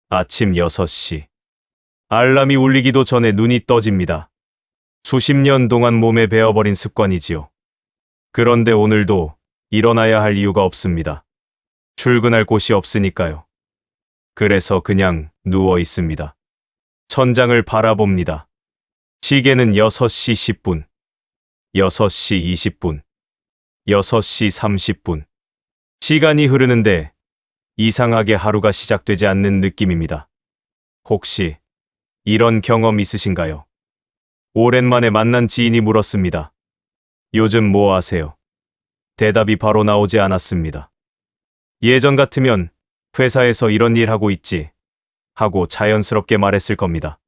아침 6시. 알람이 울리기도 전에 눈이 떠집니다. 수십 년 동안 몸에 배어버린 습관이지요. 그런데 오늘도 일어나야 할 이유가 없습니다. 출근할 곳이 없으니까요. 그래서 그냥 누워 있습니다. 천장을 바라봅니다. 시계는 6시 10분, 6시 20분, 6시 30분. 시간이 흐르는데 이상하게 하루가 시작되지 않는 느낌입니다. 혹시 이런 경험 있으신가요? 오랜만에 만난 지인이 물었습니다. 요즘 뭐 하세요? 대답이 바로 나오지 않았습니다. 예전 같으면 회사에서 이런 일 하고 있지 하고 자연스럽게 말했을 겁니다.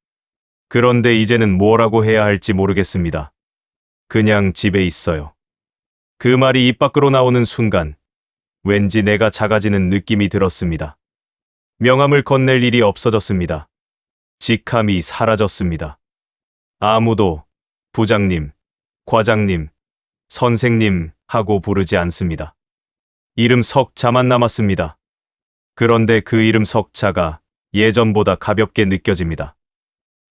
그런데 이제는 뭐라고 해야 할지 모르겠습니다. 그냥 집에 있어요. 그 말이 입 밖으로 나오는 순간 왠지 내가 작아지는 느낌이 들었습니다. 명함을 건넬 일이 없어졌습니다. 직함이 사라졌습니다. 아무도 부장님, 과장님, 선생님 하고 부르지 않습니다. 이름 석자만 남았습니다. 그런데 그 이름 석자가 예전보다 가볍게 느껴집니다.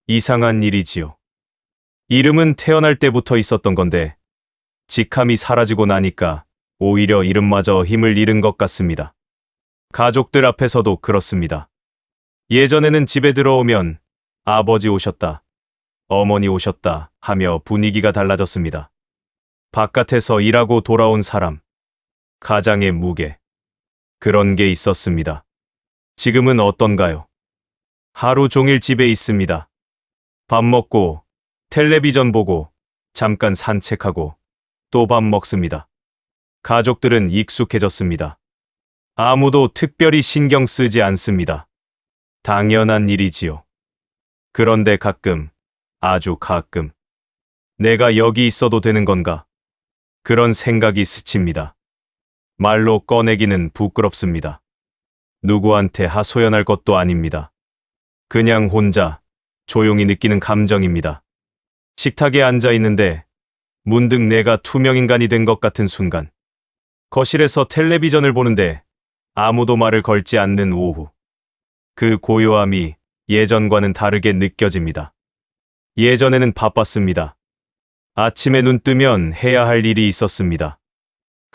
이상한 일이지요. 이름은 태어날 때부터 있었던 건데 직함이 사라지고 나니까 오히려 이름마저 힘을 잃은 것 같습니다. 가족들 앞에서도 그렇습니다. 예전에는 집에 들어오면 아버지 오셨다, 어머니 오셨다 하며 분위기가 달라졌습니다. 바깥에서 일하고 돌아온 사람, 가장의 무게, 그런 게 있었습니다. 지금은 어떤가요? 하루 종일 집에 있습니다. 밥 먹고, 텔레비전 보고, 잠깐 산책하고, 또 밥 먹습니다. 가족들은 익숙해졌습니다. 아무도 특별히 신경 쓰지 않습니다. 당연한 일이지요. 그런데 가끔, 아주 가끔, 내가 여기 있어도 되는 건가? 그런 생각이 스칩니다. 말로 꺼내기는 부끄럽습니다. 누구한테 하소연할 것도 아닙니다. 그냥 혼자 조용히 느끼는 감정입니다. 식탁에 앉아 있는데 문득 내가 투명인간이 된 것 같은 순간. 거실에서 텔레비전을 보는데 아무도 말을 걸지 않는 오후. 그 고요함이 예전과는 다르게 느껴집니다. 예전에는 바빴습니다. 아침에 눈 뜨면 해야 할 일이 있었습니다.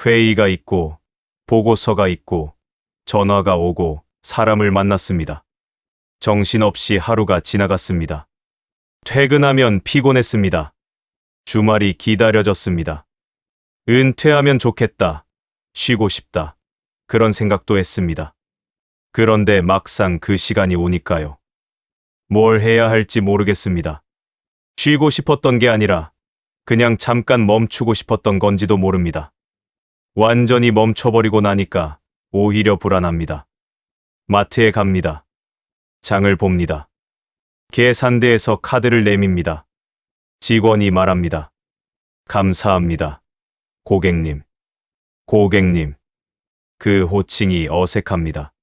회의가 있고, 보고서가 있고, 전화가 오고, 사람을 만났습니다. 정신없이 하루가 지나갔습니다. 퇴근하면 피곤했습니다. 주말이 기다려졌습니다. 은퇴하면 좋겠다, 쉬고 싶다, 그런 생각도 했습니다. 그런데 막상 그 시간이 오니까요. 뭘 해야 할지 모르겠습니다. 쉬고 싶었던 게 아니라 그냥 잠깐 멈추고 싶었던 건지도 모릅니다. 완전히 멈춰버리고 나니까 오히려 불안합니다. 마트에 갑니다. 장을 봅니다. 계산대에서 카드를 내밉니다. 직원이 말합니다. 감사합니다. 고객님. 고객님. 그 호칭이 어색합니다.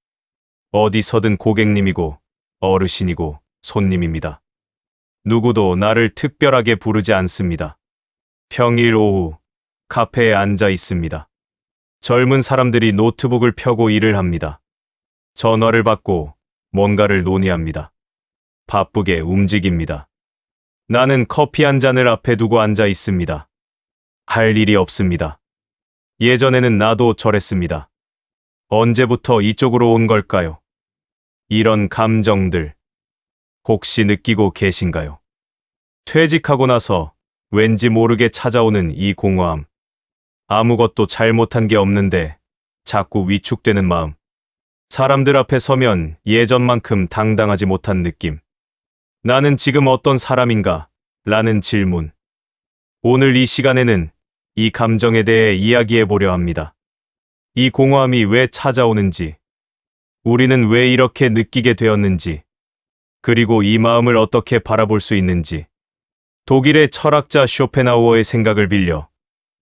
어디서든 고객님이고 어르신이고 손님입니다. 누구도 나를 특별하게 부르지 않습니다. 평일 오후 카페에 앉아 있습니다. 젊은 사람들이 노트북을 펴고 일을 합니다. 전화를 받고 뭔가를 논의합니다. 바쁘게 움직입니다. 나는 커피 한 잔을 앞에 두고 앉아 있습니다. 할 일이 없습니다. 예전에는 나도 저랬습니다. 언제부터 이쪽으로 온 걸까요? 이런 감정들 혹시 느끼고 계신가요? 퇴직하고 나서 왠지 모르게 찾아오는 이 공허함. 아무것도 잘못한 게 없는데 자꾸 위축되는 마음. 사람들 앞에 서면 예전만큼 당당하지 못한 느낌. 나는 지금 어떤 사람인가? 라는 질문. 오늘 이 시간에는 이 감정에 대해 이야기해 보려 합니다. 이 공허함이 왜 찾아오는지, 우리는 왜 이렇게 느끼게 되었는지, 그리고 이 마음을 어떻게 바라볼 수 있는지. 독일의 철학자 쇼펜하우어의 생각을 빌려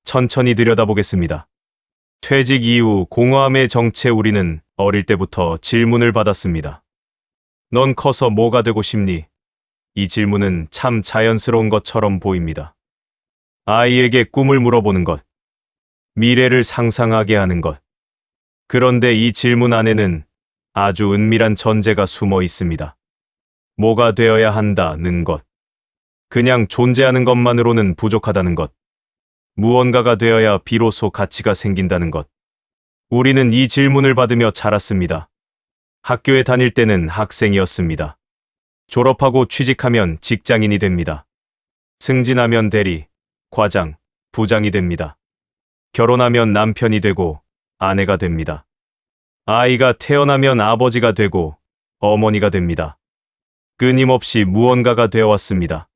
천천히 들여다보겠습니다. 퇴직 이후 공허함의 정체. 우리는 어릴 때부터 질문을 받았습니다. 넌 커서 뭐가 되고 싶니? 이 질문은 참 자연스러운 것처럼 보입니다. 아이에게 꿈을 물어보는 것, 미래를 상상하게 하는 것. 그런데 이 질문 안에는 아주 은밀한 전제가 숨어 있습니다. 뭐가 되어야 한다는 것. 그냥 존재하는 것만으로는 부족하다는 것. 무언가가 되어야 비로소 가치가 생긴다는 것. 우리는 이 질문을 받으며 자랐습니다. 학교에 다닐 때는 학생이었습니다. 졸업하고 취직하면 직장인이 됩니다. 승진하면 대리, 과장, 부장이 됩니다. 결혼하면 남편이 되고 아내가 됩니다. 아이가 태어나면 아버지가 되고 어머니가 됩니다. 끊임없이 무언가가 되어왔습니다.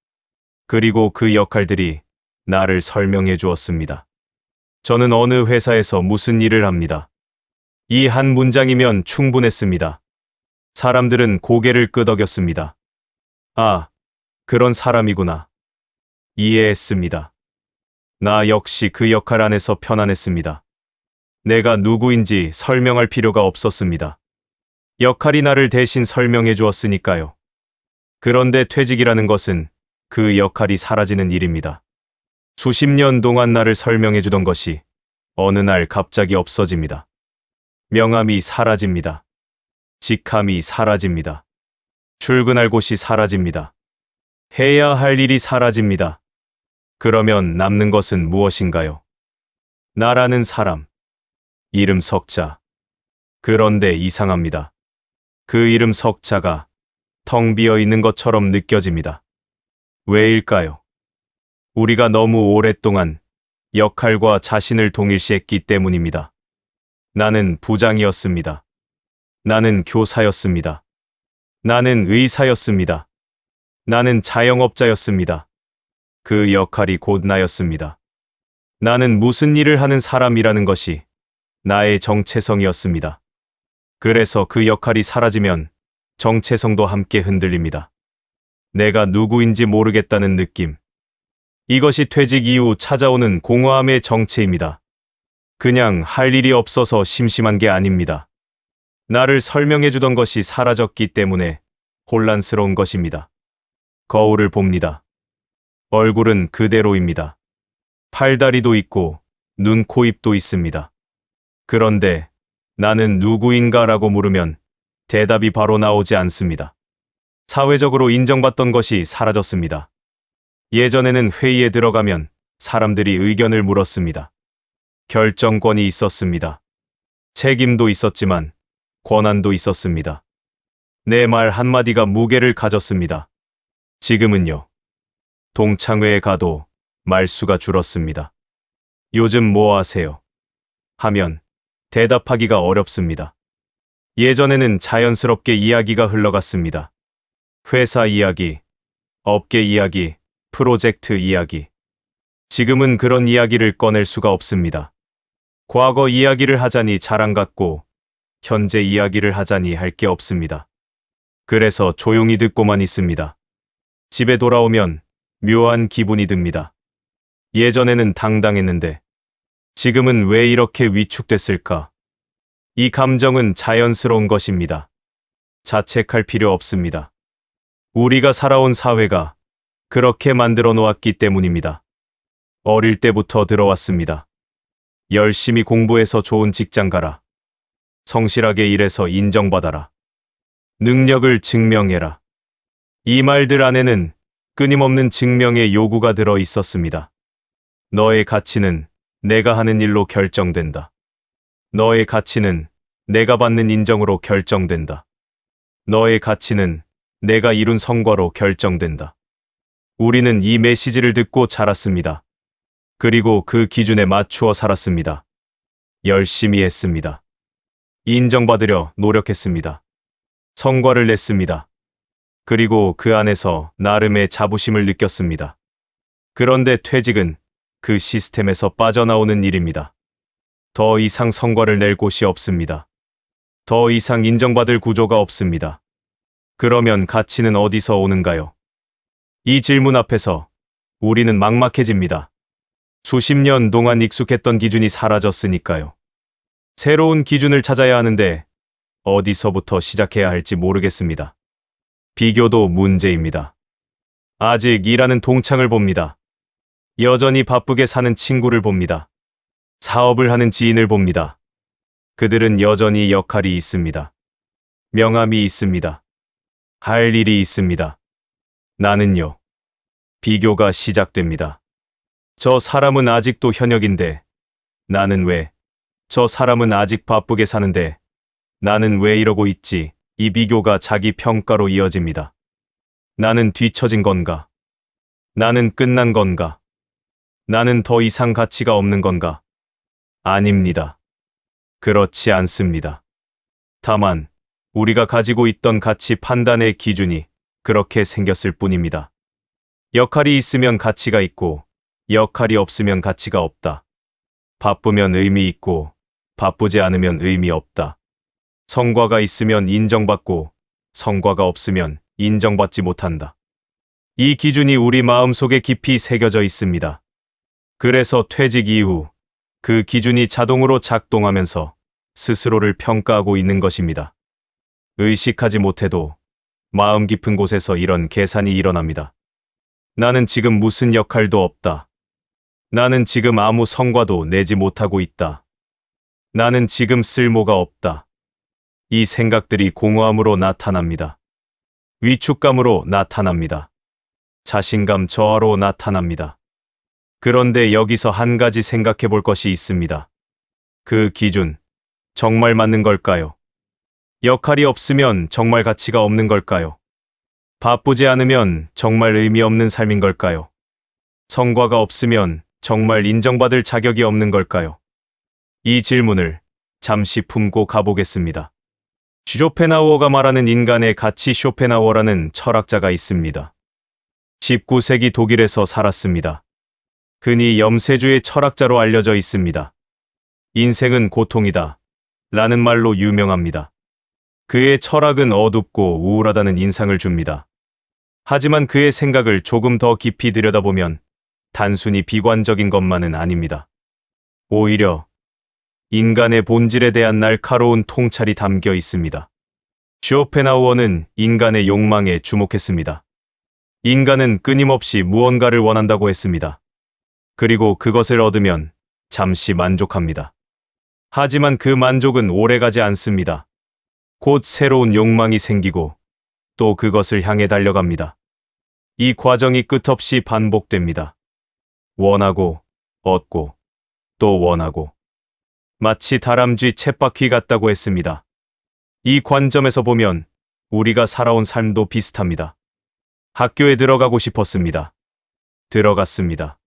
그리고 그 역할들이 나를 설명해 주었습니다. 저는 어느 회사에서 무슨 일을 합니다. 이 한 문장이면 충분했습니다. 사람들은 고개를 끄덕였습니다. 아, 그런 사람이구나. 이해했습니다. 나 역시 그 역할 안에서 편안했습니다. 내가 누구인지 설명할 필요가 없었습니다. 역할이 나를 대신 설명해 주었으니까요. 그런데 퇴직이라는 것은 그 역할이 사라지는 일입니다. 수십 년 동안 나를 설명해 주던 것이 어느 날 갑자기 없어집니다. 명함이 사라집니다. 직함이 사라집니다. 출근할 곳이 사라집니다. 해야 할 일이 사라집니다. 그러면 남는 것은 무엇인가요? 나라는 사람. 이름 석자. 그런데 이상합니다. 그 이름 석자가 텅 비어 있는 것처럼 느껴집니다. 왜일까요? 우리가 너무 오랫동안 역할과 자신을 동일시했기 때문입니다. 나는 부장이었습니다. 나는 교사였습니다. 나는 의사였습니다. 나는 자영업자였습니다. 그 역할이 곧 나였습니다. 나는 무슨 일을 하는 사람이라는 것이 나의 정체성이었습니다. 그래서 그 역할이 사라지면 정체성도 함께 흔들립니다. 내가 누구인지 모르겠다는 느낌. 이것이 퇴직 이후 찾아오는 공허함의 정체입니다. 그냥 할 일이 없어서 심심한 게 아닙니다. 나를 설명해 주던 것이 사라졌기 때문에 혼란스러운 것입니다. 거울을 봅니다. 얼굴은 그대로입니다. 팔다리도 있고 눈, 코, 입도 있습니다. 그런데 나는 누구인가라고 물으면 대답이 바로 나오지 않습니다. 사회적으로 인정받던 것이 사라졌습니다. 예전에는 회의에 들어가면 사람들이 의견을 물었습니다. 결정권이 있었습니다. 책임도 있었지만 권한도 있었습니다. 내 말 한마디가 무게를 가졌습니다. 지금은요. 동창회에 가도 말수가 줄었습니다. 요즘 뭐 하세요? 하면 대답하기가 어렵습니다. 예전에는 자연스럽게 이야기가 흘러갔습니다. 회사 이야기, 업계 이야기, 프로젝트 이야기. 지금은 그런 이야기를 꺼낼 수가 없습니다. 과거 이야기를 하자니 자랑 같고 현재 이야기를 하자니 할 게 없습니다. 그래서 조용히 듣고만 있습니다. 집에 돌아오면 묘한 기분이 듭니다. 예전에는 당당했는데 지금은 왜 이렇게 위축됐을까? 이 감정은 자연스러운 것입니다. 자책할 필요 없습니다. 우리가 살아온 사회가 그렇게 만들어 놓았기 때문입니다. 어릴 때부터 들어왔습니다. 열심히 공부해서 좋은 직장 가라. 성실하게 일해서 인정받아라. 능력을 증명해라. 이 말들 안에는 끊임없는 증명의 요구가 들어 있었습니다. 너의 가치는 내가 하는 일로 결정된다. 너의 가치는 내가 받는 인정으로 결정된다. 너의 가치는 내가 이룬 성과로 결정된다. 우리는 이 메시지를 듣고 자랐습니다. 그리고 그 기준에 맞추어 살았습니다. 열심히 했습니다. 인정받으려 노력했습니다. 성과를 냈습니다. 그리고 그 안에서 나름의 자부심을 느꼈습니다. 그런데 퇴직은 그 시스템에서 빠져나오는 일입니다. 더 이상 성과를 낼 곳이 없습니다. 더 이상 인정받을 구조가 없습니다. 그러면 가치는 어디서 오는가요? 이 질문 앞에서 우리는 막막해집니다. 수십 년 동안 익숙했던 기준이 사라졌으니까요. 새로운 기준을 찾아야 하는데 어디서부터 시작해야 할지 모르겠습니다. 비교도 문제입니다. 아직 일하는 동창을 봅니다. 여전히 바쁘게 사는 친구를 봅니다. 사업을 하는 지인을 봅니다. 그들은 여전히 역할이 있습니다. 명함이 있습니다. 할 일이 있습니다. 나는요. 비교가 시작됩니다. 저 사람은 아직도 현역인데 나는 왜? 저 사람은 아직 바쁘게 사는데 나는 왜 이러고 있지? 이 비교가 자기 평가로 이어집니다. 나는 뒤처진 건가? 나는 끝난 건가? 나는 더 이상 가치가 없는 건가? 아닙니다. 그렇지 않습니다. 다만 우리가 가지고 있던 가치 판단의 기준이 그렇게 생겼을 뿐입니다. 역할이 있으면 가치가 있고 역할이 없으면 가치가 없다. 바쁘면 의미 있고 바쁘지 않으면 의미 없다. 성과가 있으면 인정받고 성과가 없으면 인정받지 못한다. 이 기준이 우리 마음속에 깊이 새겨져 있습니다. 그래서 퇴직 이후 그 기준이 자동으로 작동하면서 스스로를 평가하고 있는 것입니다. 의식하지 못해도 마음 깊은 곳에서 이런 계산이 일어납니다. 나는 지금 무슨 역할도 없다. 나는 지금 아무 성과도 내지 못하고 있다. 나는 지금 쓸모가 없다. 이 생각들이 공허함으로 나타납니다. 위축감으로 나타납니다. 자신감 저하로 나타납니다. 그런데 여기서 한 가지 생각해 볼 것이 있습니다. 그 기준, 정말 맞는 걸까요? 역할이 없으면 정말 가치가 없는 걸까요? 바쁘지 않으면 정말 의미 없는 삶인 걸까요? 성과가 없으면 정말 인정받을 자격이 없는 걸까요? 이 질문을 잠시 품고 가보겠습니다. 쇼펜하우어가 말하는 인간의 가치. 쇼펜하우어라는 철학자가 있습니다. 19세기 독일에서 살았습니다. 그는 염세주의 철학자로 알려져 있습니다. 인생은 고통이다 라는 말로 유명합니다. 그의 철학은 어둡고 우울하다는 인상을 줍니다. 하지만 그의 생각을 조금 더 깊이 들여다보면 단순히 비관적인 것만은 아닙니다. 오히려 인간의 본질에 대한 날카로운 통찰이 담겨 있습니다. 쇼펜하우어는 인간의 욕망에 주목했습니다. 인간은 끊임없이 무언가를 원한다고 했습니다. 그리고 그것을 얻으면 잠시 만족합니다. 하지만 그 만족은 오래가지 않습니다. 곧 새로운 욕망이 생기고 또 그것을 향해 달려갑니다. 이 과정이 끝없이 반복됩니다. 원하고 얻고 또 원하고. 마치 다람쥐 쳇바퀴 같다고 했습니다. 이 관점에서 보면 우리가 살아온 삶도 비슷합니다. 학교에 들어가고 싶었습니다. 들어갔습니다.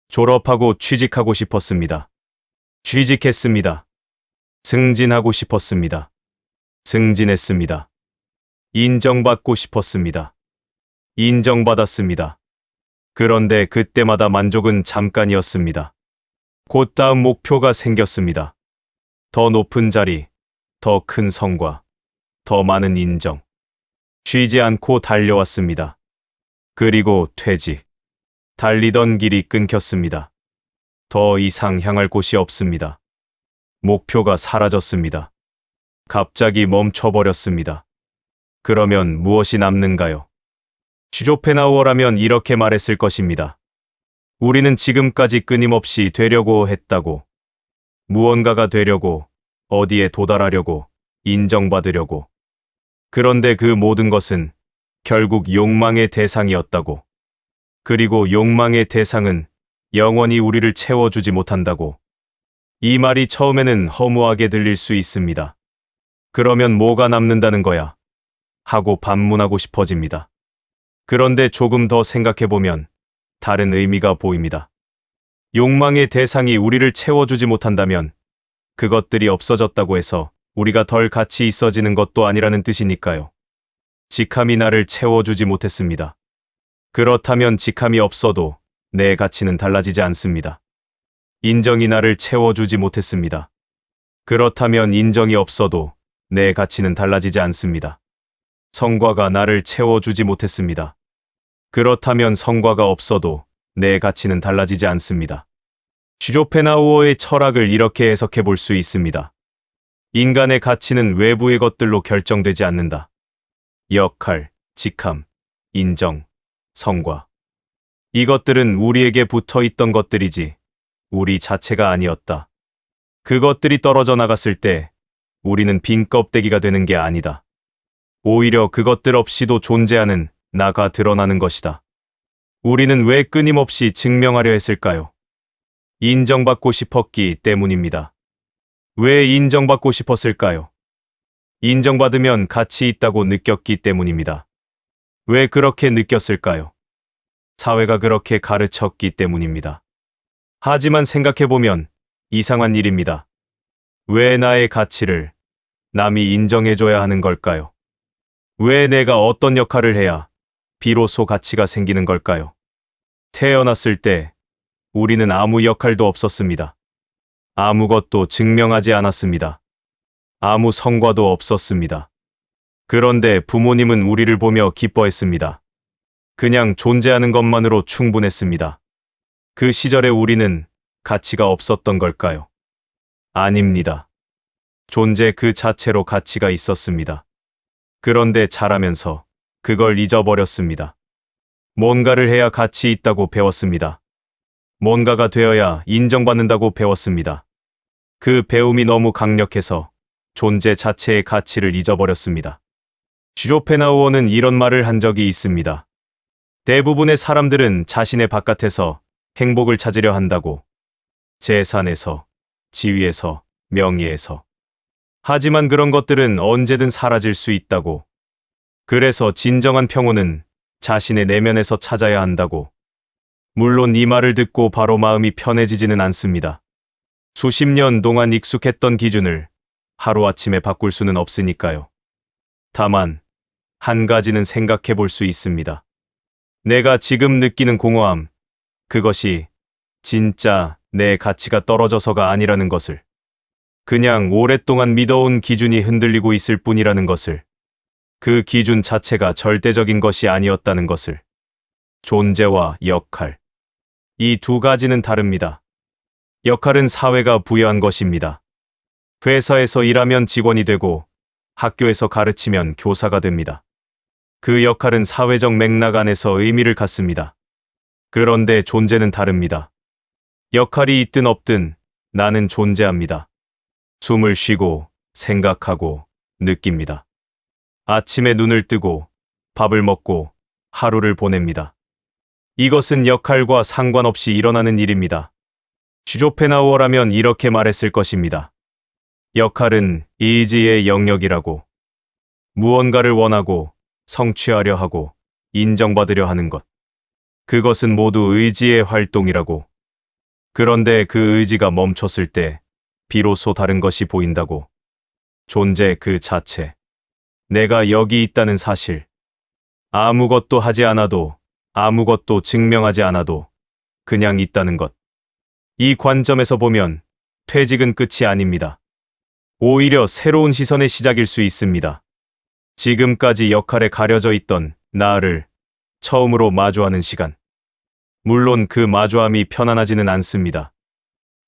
졸업하고 취직하고 싶었습니다. 취직했습니다. 승진하고 싶었습니다. 승진했습니다. 인정받고 싶었습니다. 인정받았습니다. 그런데 그때마다 만족은 잠깐이었습니다. 곧 다음 목표가 생겼습니다. 더 높은 자리, 더 큰 성과, 더 많은 인정. 쉬지 않고 달려왔습니다. 그리고 퇴직. 달리던 길이 끊겼습니다. 더 이상 향할 곳이 없습니다. 목표가 사라졌습니다. 갑자기 멈춰버렸습니다. 그러면 무엇이 남는가요? 쇼펜하우어라면 이렇게 말했을 것입니다. 우리는 지금까지 끊임없이 되려고 했다고. 무언가가 되려고, 어디에 도달하려고, 인정받으려고. 그런데 그 모든 것은 결국 욕망의 대상이었다고. 그리고 욕망의 대상은 영원히 우리를 채워주지 못한다고. 이 말이 처음에는 허무하게 들릴 수 있습니다. 그러면 뭐가 남는다는 거야? 하고 반문하고 싶어집니다. 그런데 조금 더 생각해보면 다른 의미가 보입니다. 욕망의 대상이 우리를 채워주지 못한다면 그것들이 없어졌다고 해서 우리가 덜 가치 있어지는 것도 아니라는 뜻이니까요. 직함이 나를 채워주지 못했습니다. 그렇다면 직함이 없어도 내 가치는 달라지지 않습니다. 인정이 나를 채워주지 못했습니다. 그렇다면 인정이 없어도 내 가치는 달라지지 않습니다. 성과가 나를 채워주지 못했습니다. 그렇다면 성과가 없어도 내 가치는 달라지지 않습니다. 쇼펜하우어의 철학을 이렇게 해석해 볼 수 있습니다. 인간의 가치는 외부의 것들로 결정되지 않는다. 역할, 직함, 인정, 성과. 이것들은 우리에게 붙어 있던 것들이지 우리 자체가 아니었다. 그것들이 떨어져 나갔을 때 우리는 빈 껍데기가 되는 게 아니다. 오히려 그것들 없이도 존재하는 나가 드러나는 것이다. 우리는 왜 끊임없이 증명하려 했을까요? 인정받고 싶었기 때문입니다. 왜 인정받고 싶었을까요? 인정받으면 가치 있다고 느꼈기 때문입니다. 왜 그렇게 느꼈을까요? 사회가 그렇게 가르쳤기 때문입니다. 하지만 생각해보면 이상한 일입니다. 왜 나의 가치를 남이 인정해줘야 하는 걸까요? 왜 내가 어떤 역할을 해야 비로소 가치가 생기는 걸까요? 태어났을 때 우리는 아무 역할도 없었습니다. 아무것도 증명하지 않았습니다. 아무 성과도 없었습니다. 그런데 부모님은 우리를 보며 기뻐했습니다. 그냥 존재하는 것만으로 충분했습니다. 그 시절에 우리는 가치가 없었던 걸까요? 아닙니다. 존재 그 자체로 가치가 있었습니다. 그런데 자라면서 그걸 잊어버렸습니다. 뭔가를 해야 가치 있다고 배웠습니다. 뭔가가 되어야 인정받는다고 배웠습니다. 그 배움이 너무 강력해서 존재 자체의 가치를 잊어버렸습니다. 쇼펜하우어는 이런 말을 한 적이 있습니다. 대부분의 사람들은 자신의 바깥에서 행복을 찾으려 한다고. 재산에서, 지위에서, 명예에서. 하지만 그런 것들은 언제든 사라질 수 있다고. 그래서 진정한 평온은 자신의 내면에서 찾아야 한다고. 물론 이 말을 듣고 바로 마음이 편해지지는 않습니다. 수십 년 동안 익숙했던 기준을 하루아침에 바꿀 수는 없으니까요. 다만 한 가지는 생각해 볼 수 있습니다. 내가 지금 느끼는 공허함, 그것이 진짜 내 가치가 떨어져서가 아니라는 것을, 그냥 오랫동안 믿어온 기준이 흔들리고 있을 뿐이라는 것을, 그 기준 자체가 절대적인 것이 아니었다는 것을. 존재와 역할. 이 두 가지는 다릅니다. 역할은 사회가 부여한 것입니다. 회사에서 일하면 직원이 되고 학교에서 가르치면 교사가 됩니다. 그 역할은 사회적 맥락 안에서 의미를 갖습니다. 그런데 존재는 다릅니다. 역할이 있든 없든 나는 존재합니다. 숨을 쉬고 생각하고 느낍니다. 아침에 눈을 뜨고 밥을 먹고 하루를 보냅니다. 이것은 역할과 상관없이 일어나는 일입니다. 쇼펜하우어라면 이렇게 말했을 것입니다. 역할은 의지의 영역이라고. 무언가를 원하고 성취하려 하고 인정받으려 하는 것. 그것은 모두 의지의 활동이라고. 그런데 그 의지가 멈췄을 때 비로소 다른 것이 보인다고. 존재 그 자체. 내가 여기 있다는 사실. 아무것도 하지 않아도, 아무것도 증명하지 않아도 그냥 있다는 것. 이 관점에서 보면 퇴직은 끝이 아닙니다. 오히려 새로운 시선의 시작일 수 있습니다. 지금까지 역할에 가려져 있던 나를 처음으로 마주하는 시간. 물론 그 마주함이 편안하지는 않습니다.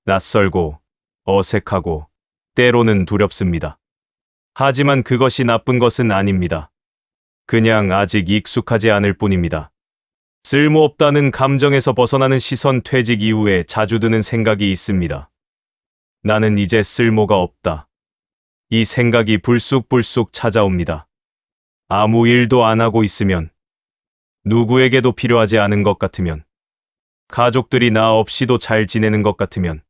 낯설고 어색하고 때로는 두렵습니다. 하지만 그것이 나쁜 것은 아닙니다. 그냥 아직 익숙하지 않을 뿐입니다. 쓸모없다는 감정에서 벗어나는 시선. 퇴직 이후에 자주 드는 생각이 있습니다. 나는 이제 쓸모가 없다. 이 생각이 불쑥불쑥 찾아옵니다. 아무 일도 안 하고 있으면, 누구에게도 필요하지 않은 것 같으면, 가족들이 나 없이도 잘 지내는 것 같으면,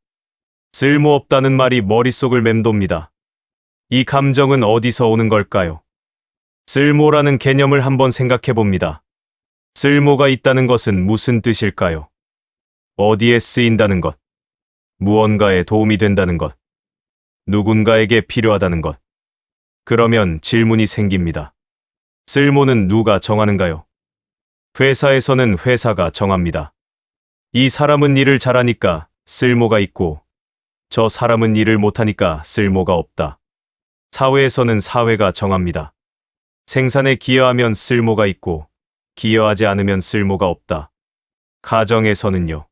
쓸모없다는 말이 머릿속을 맴돕니다. 이 감정은 어디서 오는 걸까요? 쓸모라는 개념을 한번 생각해 봅니다. 쓸모가 있다는 것은 무슨 뜻일까요? 어디에 쓰인다는 것, 무언가에 도움이 된다는 것, 누군가에게 필요하다는 것. 그러면 질문이 생깁니다. 쓸모는 누가 정하는가요? 회사에서는 회사가 정합니다. 이 사람은 일을 잘하니까 쓸모가 있고, 저 사람은 일을 못하니까 쓸모가 없다. 사회에서는 사회가 정합니다. 생산에 기여하면 쓸모가 있고, 기여하지 않으면 쓸모가 없다. 가정에서는요.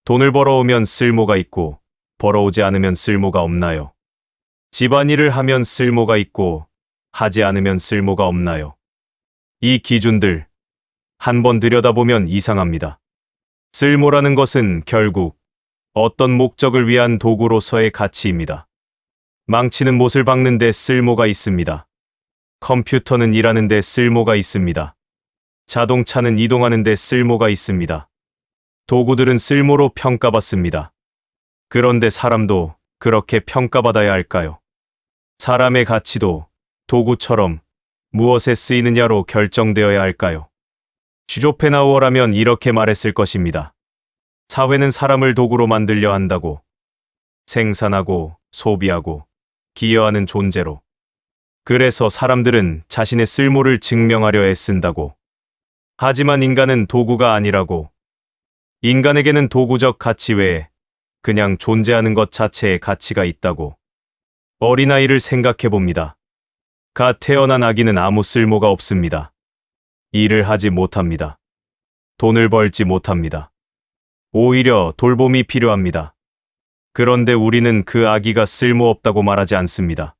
돈을 벌어오면 쓸모가 있고, 벌어오지 않으면 쓸모가 없나요? 집안일을 하면 쓸모가 있고, 하지 않으면 쓸모가 없나요? 이 기준들, 한번 들여다보면 이상합니다. 쓸모라는 것은 결국 어떤 목적을 위한 도구로서의 가치입니다. 망치는 못을 박는 데 쓸모가 있습니다. 컴퓨터는 일하는 데 쓸모가 있습니다. 자동차는 이동하는 데 쓸모가 있습니다. 도구들은 쓸모로 평가받습니다. 그런데 사람도 그렇게 평가받아야 할까요? 사람의 가치도 도구처럼 무엇에 쓰이느냐로 결정되어야 할까요? 슈조펜하우어라면 이렇게 말했을 것입니다. 사회는 사람을 도구로 만들려 한다고. 생산하고 소비하고 기여하는 존재로. 그래서 사람들은 자신의 쓸모를 증명하려 애쓴다고. 하지만 인간은 도구가 아니라고. 인간에게는 도구적 가치 외에 그냥 존재하는 것 자체에 가치가 있다고. 어린아이를 생각해 봅니다. 갓 태어난 아기는 아무 쓸모가 없습니다. 일을 하지 못합니다. 돈을 벌지 못합니다. 오히려 돌봄이 필요합니다. 그런데 우리는 그 아기가 쓸모없다고 말하지 않습니다.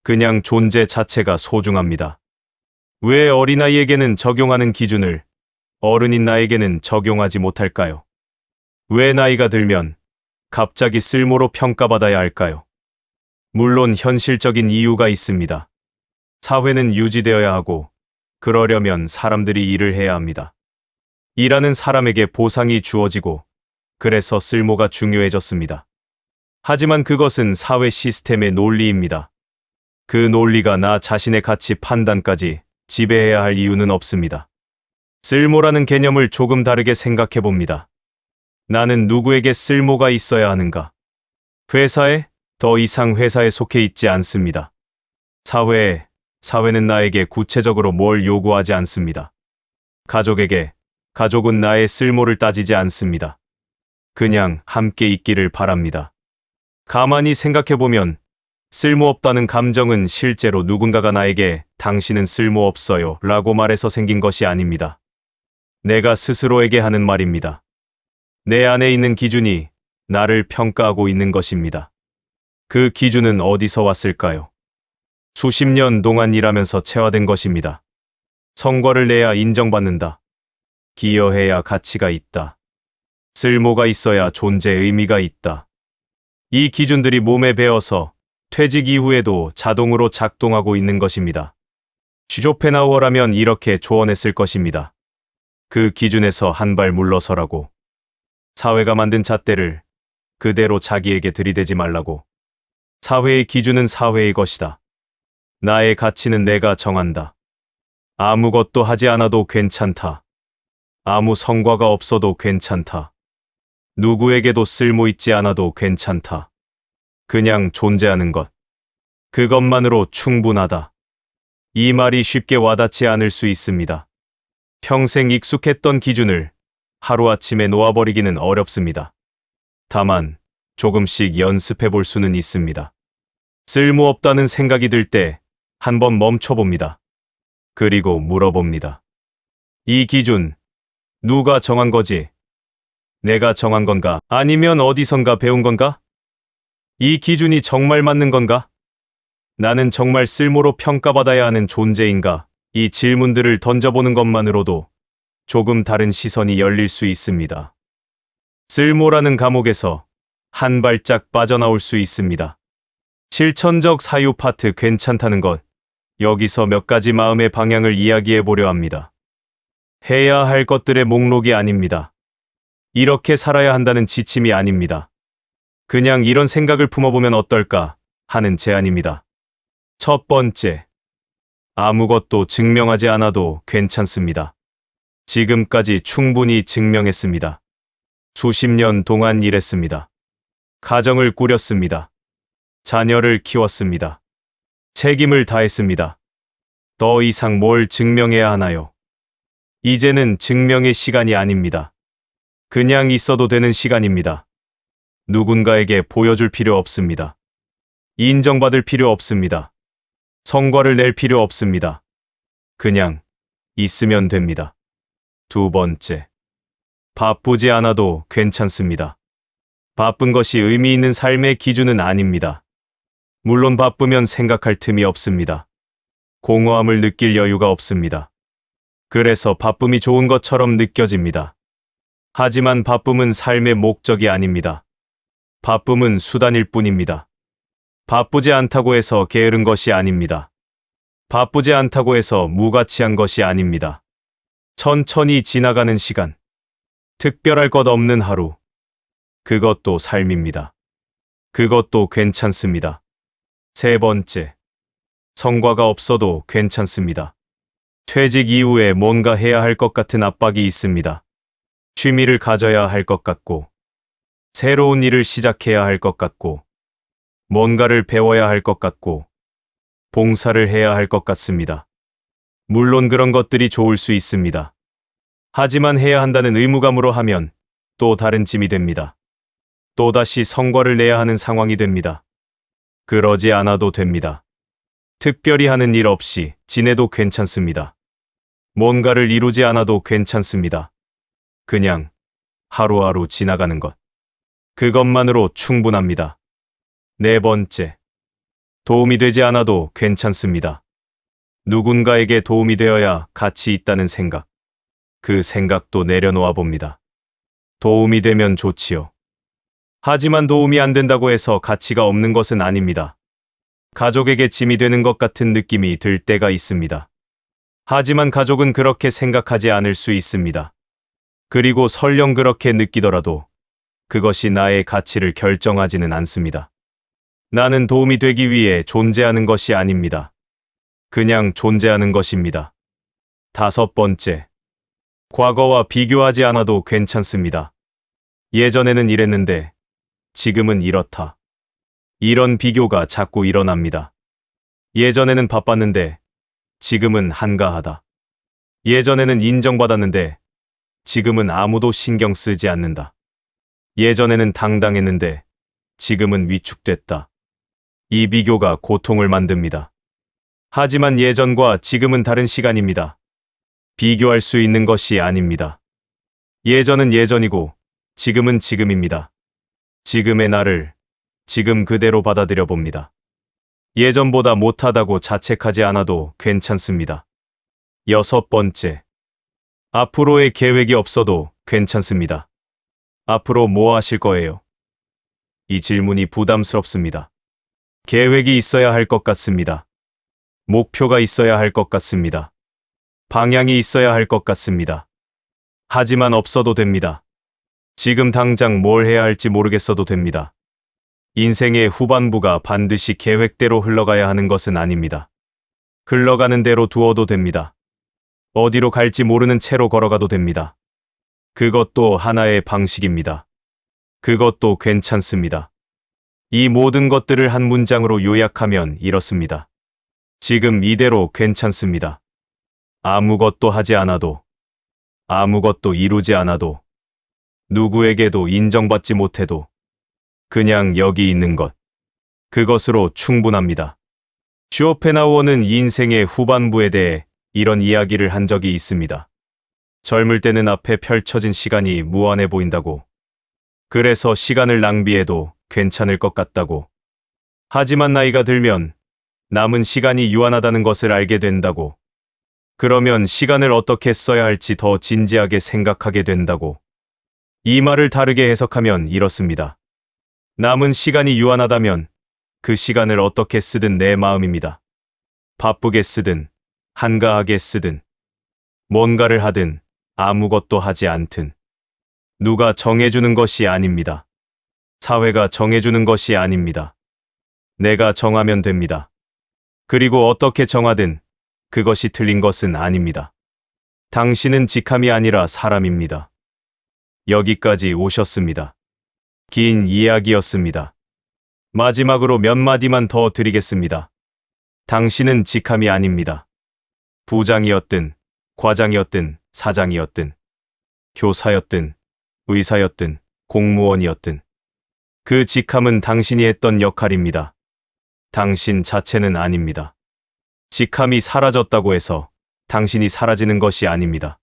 그냥 존재 자체가 소중합니다. 왜 어린아이에게는 적용하는 기준을 어른인 나에게는 적용하지 못할까요? 왜 나이가 들면 갑자기 쓸모로 평가받아야 할까요? 물론 현실적인 이유가 있습니다. 사회는 유지되어야 하고 그러려면 사람들이 일을 해야 합니다. 일하는 사람에게 보상이 주어지고 그래서 쓸모가 중요해졌습니다. 하지만 그것은 사회 시스템의 논리입니다. 그 논리가 나 자신의 가치 판단까지 지배해야 할 이유는 없습니다. 쓸모라는 개념을 조금 다르게 생각해 봅니다. 나는 누구에게 쓸모가 있어야 하는가? 회사에? 더 이상 회사에 속해 있지 않습니다. 사회에? 사회는 나에게 구체적으로 뭘 요구하지 않습니다. 가족에게? 가족은 나의 쓸모를 따지지 않습니다. 그냥 함께 있기를 바랍니다. 가만히 생각해 보면 쓸모없다는 감정은 실제로 누군가가 나에게 당신은 쓸모없어요 라고 말해서 생긴 것이 아닙니다. 내가 스스로에게 하는 말입니다. 내 안에 있는 기준이 나를 평가하고 있는 것입니다. 그 기준은 어디서 왔을까요? 수십 년 동안 일하면서 체화된 것입니다. 성과를 내야 인정받는다. 기여해야 가치가 있다. 쓸모가 있어야 존재의 의미가 있다. 이 기준들이 몸에 배어서 퇴직 이후에도 자동으로 작동하고 있는 것입니다. 슈조펜하우어라면 이렇게 조언했을 것입니다. 그 기준에서 한 발 물러서라고. 사회가 만든 잣대를 그대로 자기에게 들이대지 말라고. 사회의 기준은 사회의 것이다. 나의 가치는 내가 정한다. 아무것도 하지 않아도 괜찮다. 아무 성과가 없어도 괜찮다. 누구에게도 쓸모 있지 않아도 괜찮다. 그냥 존재하는 것. 그것만으로 충분하다. 이 말이 쉽게 와닿지 않을 수 있습니다. 평생 익숙했던 기준을 하루아침에 놓아버리기는 어렵습니다. 다만 조금씩 연습해 볼 수는 있습니다. 쓸모없다는 생각이 들 때 한번 멈춰봅니다. 그리고 물어봅니다. 이 기준, 누가 정한 거지? 내가 정한 건가? 아니면 어디선가 배운 건가? 이 기준이 정말 맞는 건가? 나는 정말 쓸모로 평가받아야 하는 존재인가? 이 질문들을 던져보는 것만으로도 조금 다른 시선이 열릴 수 있습니다. 쓸모라는 감옥에서 한 발짝 빠져나올 수 있습니다. 실천적 사유 파트 괜찮다는 것. 여기서 몇 가지 마음의 방향을 이야기해 보려 합니다. 해야 할 것들의 목록이 아닙니다. 이렇게 살아야 한다는 지침이 아닙니다. 그냥 이런 생각을 품어보면 어떨까 하는 제안입니다. 첫 번째, 아무것도 증명하지 않아도 괜찮습니다. 지금까지 충분히 증명했습니다. 수십 년 동안 일했습니다. 가정을 꾸렸습니다. 자녀를 키웠습니다. 책임을 다했습니다. 더 이상 뭘 증명해야 하나요? 이제는 증명의 시간이 아닙니다. 그냥 있어도 되는 시간입니다. 누군가에게 보여줄 필요 없습니다. 인정받을 필요 없습니다. 성과를 낼 필요 없습니다. 그냥 있으면 됩니다. 두 번째, 바쁘지 않아도 괜찮습니다. 바쁜 것이 의미 있는 삶의 기준은 아닙니다. 물론 바쁘면 생각할 틈이 없습니다. 공허함을 느낄 여유가 없습니다. 그래서 바쁨이 좋은 것처럼 느껴집니다. 하지만 바쁨은 삶의 목적이 아닙니다. 바쁨은 수단일 뿐입니다. 바쁘지 않다고 해서 게으른 것이 아닙니다. 바쁘지 않다고 해서 무가치한 것이 아닙니다. 천천히 지나가는 시간, 특별할 것 없는 하루, 그것도 삶입니다. 그것도 괜찮습니다. 세 번째, 성과가 없어도 괜찮습니다. 퇴직 이후에 뭔가 해야 할 것 같은 압박이 있습니다. 취미를 가져야 할 것 같고, 새로운 일을 시작해야 할 것 같고, 뭔가를 배워야 할 것 같고, 봉사를 해야 할 것 같습니다. 물론 그런 것들이 좋을 수 있습니다. 하지만 해야 한다는 의무감으로 하면 또 다른 짐이 됩니다. 또다시 성과를 내야 하는 상황이 됩니다. 그러지 않아도 됩니다. 특별히 하는 일 없이 지내도 괜찮습니다. 뭔가를 이루지 않아도 괜찮습니다. 그냥 하루하루 지나가는 것. 그것만으로 충분합니다. 네 번째, 도움이 되지 않아도 괜찮습니다. 누군가에게 도움이 되어야 가치 있다는 생각. 그 생각도 내려놓아 봅니다. 도움이 되면 좋지요. 하지만 도움이 안 된다고 해서 가치가 없는 것은 아닙니다. 가족에게 짐이 되는 것 같은 느낌이 들 때가 있습니다. 하지만 가족은 그렇게 생각하지 않을 수 있습니다. 그리고 설령 그렇게 느끼더라도 그것이 나의 가치를 결정하지는 않습니다. 나는 도움이 되기 위해 존재하는 것이 아닙니다. 그냥 존재하는 것입니다. 다섯 번째, 과거와 비교하지 않아도 괜찮습니다. 예전에는 이랬는데 지금은 이렇다. 이런 비교가 자꾸 일어납니다. 예전에는 바빴는데 지금은 한가하다. 예전에는 인정받았는데 지금은 아무도 신경 쓰지 않는다. 예전에는 당당했는데 지금은 위축됐다. 이 비교가 고통을 만듭니다. 하지만 예전과 지금은 다른 시간입니다. 비교할 수 있는 것이 아닙니다. 예전은 예전이고 지금은 지금입니다. 지금의 나를 지금 그대로 받아들여 봅니다. 예전보다 못하다고 자책하지 않아도 괜찮습니다. 여섯 번째, 앞으로의 계획이 없어도 괜찮습니다. 앞으로 뭐 하실 거예요? 이 질문이 부담스럽습니다. 계획이 있어야 할 것 같습니다. 목표가 있어야 할 것 같습니다. 방향이 있어야 할 것 같습니다. 하지만 없어도 됩니다. 지금 당장 뭘 해야 할지 모르겠어도 됩니다. 인생의 후반부가 반드시 계획대로 흘러가야 하는 것은 아닙니다. 흘러가는 대로 두어도 됩니다. 어디로 갈지 모르는 채로 걸어가도 됩니다. 그것도 하나의 방식입니다. 그것도 괜찮습니다. 이 모든 것들을 한 문장으로 요약하면 이렇습니다. 지금 이대로 괜찮습니다. 아무것도 하지 않아도, 아무것도 이루지 않아도, 누구에게도 인정받지 못해도, 그냥 여기 있는 것. 그것으로 충분합니다. 쇼펜하우어는 인생의 후반부에 대해 이런 이야기를 한 적이 있습니다. 젊을 때는 앞에 펼쳐진 시간이 무한해 보인다고. 그래서 시간을 낭비해도 괜찮을 것 같다고. 하지만 나이가 들면 남은 시간이 유한하다는 것을 알게 된다고. 그러면 시간을 어떻게 써야 할지 더 진지하게 생각하게 된다고. 이 말을 다르게 해석하면 이렇습니다. 남은 시간이 유한하다면 그 시간을 어떻게 쓰든 내 마음입니다. 바쁘게 쓰든, 한가하게 쓰든, 뭔가를 하든, 아무것도 하지 않든. 누가 정해주는 것이 아닙니다. 사회가 정해주는 것이 아닙니다. 내가 정하면 됩니다. 그리고 어떻게 정하든 그것이 틀린 것은 아닙니다. 당신은 직함이 아니라 사람입니다. 여기까지 오셨습니다. 긴 이야기였습니다. 마지막으로 몇 마디만 더 드리겠습니다. 당신은 직함이 아닙니다. 부장이었든, 과장이었든, 사장이었든, 교사였든, 의사였든, 공무원이었든, 그 직함은 당신이 했던 역할입니다. 당신 자체는 아닙니다. 직함이 사라졌다고 해서 당신이 사라지는 것이 아닙니다.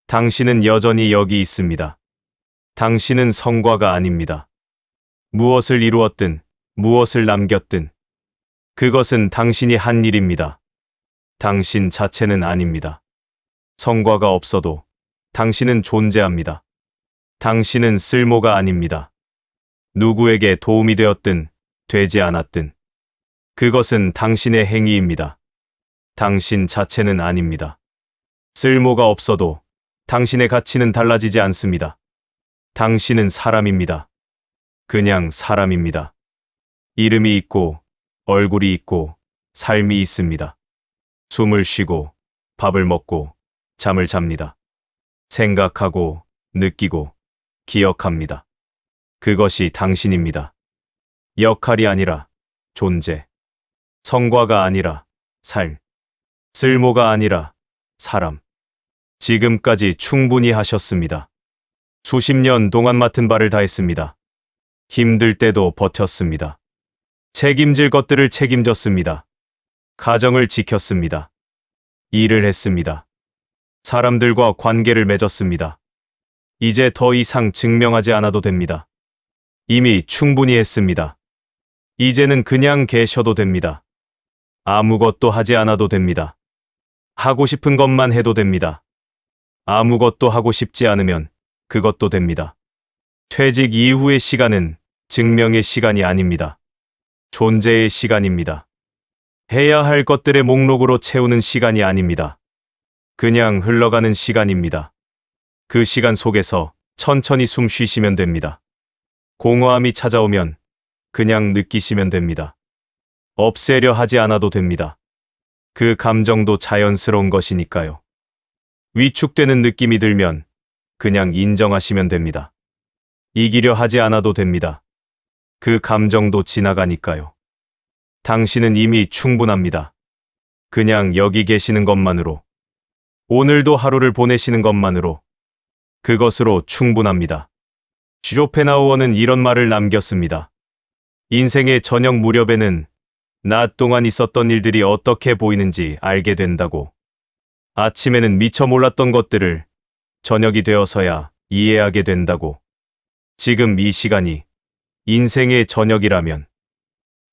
당신은 여전히 여기 있습니다. 당신은 성과가 아닙니다. 무엇을 이루었든, 무엇을 남겼든, 그것은 당신이 한 일입니다. 당신 자체는 아닙니다. 성과가 없어도 당신은 존재합니다. 당신은 쓸모가 아닙니다. 누구에게 도움이 되었든, 되지 않았든, 그것은 당신의 행위입니다. 당신 자체는 아닙니다. 쓸모가 없어도 당신의 가치는 달라지지 않습니다. 당신은 사람입니다. 그냥 사람입니다. 이름이 있고, 얼굴이 있고, 삶이 있습니다. 숨을 쉬고, 밥을 먹고, 잠을 잡니다. 생각하고, 느끼고, 기억합니다. 그것이 당신입니다. 역할이 아니라 존재. 성과가 아니라 삶. 쓸모가 아니라 사람. 지금까지 충분히 하셨습니다. 수십 년 동안 맡은 바를 다했습니다. 힘들 때도 버텼습니다. 책임질 것들을 책임졌습니다. 가정을 지켰습니다. 일을 했습니다. 사람들과 관계를 맺었습니다. 이제 더 이상 증명하지 않아도 됩니다. 이미 충분히 했습니다. 이제는 그냥 계셔도 됩니다. 아무것도 하지 않아도 됩니다. 하고 싶은 것만 해도 됩니다. 아무것도 하고 싶지 않으면 그것도 됩니다. 퇴직 이후의 시간은 증명의 시간이 아닙니다. 존재의 시간입니다. 해야 할 것들의 목록으로 채우는 시간이 아닙니다. 그냥 흘러가는 시간입니다. 그 시간 속에서 천천히 숨 쉬시면 됩니다. 공허함이 찾아오면 그냥 느끼시면 됩니다. 없애려 하지 않아도 됩니다. 그 감정도 자연스러운 것이니까요. 위축되는 느낌이 들면 그냥 인정하시면 됩니다. 이기려 하지 않아도 됩니다. 그 감정도 지나가니까요. 당신은 이미 충분합니다. 그냥 여기 계시는 것만으로, 오늘도 하루를 보내시는 것만으로, 그것으로 충분합니다. 쇼펜하우어는 이런 말을 남겼습니다. 인생의 저녁 무렵에는 낮 동안 있었던 일들이 어떻게 보이는지 알게 된다고. 아침에는 미처 몰랐던 것들을 저녁이 되어서야 이해하게 된다고. 지금 이 시간이 인생의 저녁이라면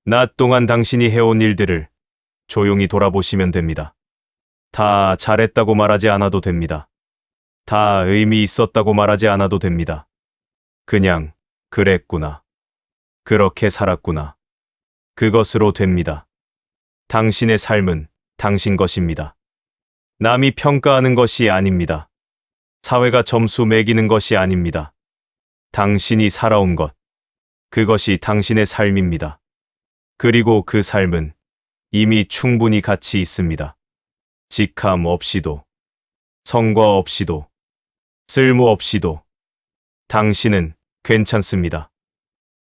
낮 동안 당신이 해온 일들을 조용히 돌아보시면 됩니다. 다 잘했다고 말하지 않아도 됩니다. 다 의미 있었다고 말하지 않아도 됩니다. 그냥 그랬구나. 그렇게 살았구나. 그것으로 됩니다. 당신의 삶은 당신 것입니다. 남이 평가하는 것이 아닙니다. 사회가 점수 매기는 것이 아닙니다. 당신이 살아온 것, 그것이 당신의 삶입니다. 그리고 그 삶은 이미 충분히 가치 있습니다. 직함 없이도, 성과 없이도, 쓸모 없이도 당신은 괜찮습니다.